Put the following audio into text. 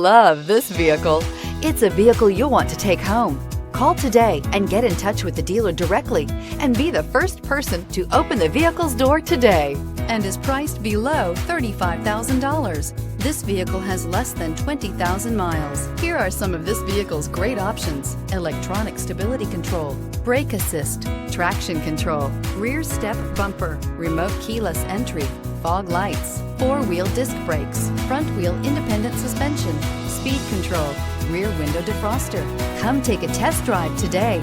Love this vehicle. It's a vehicle you'll want to take home. Call today and get in touch with the dealer directly and be the first person to open the vehicle's door today, and is priced below $35,000. This vehicle has less than 20,000 miles. Here are some of this vehicle's great options: electronic stability control, brake assist, traction control, rear step bumper, remote keyless entry, fog lights, four-wheel disc brakes, front-wheel independent suspension, speed control, rear window defroster. Come take a test drive today.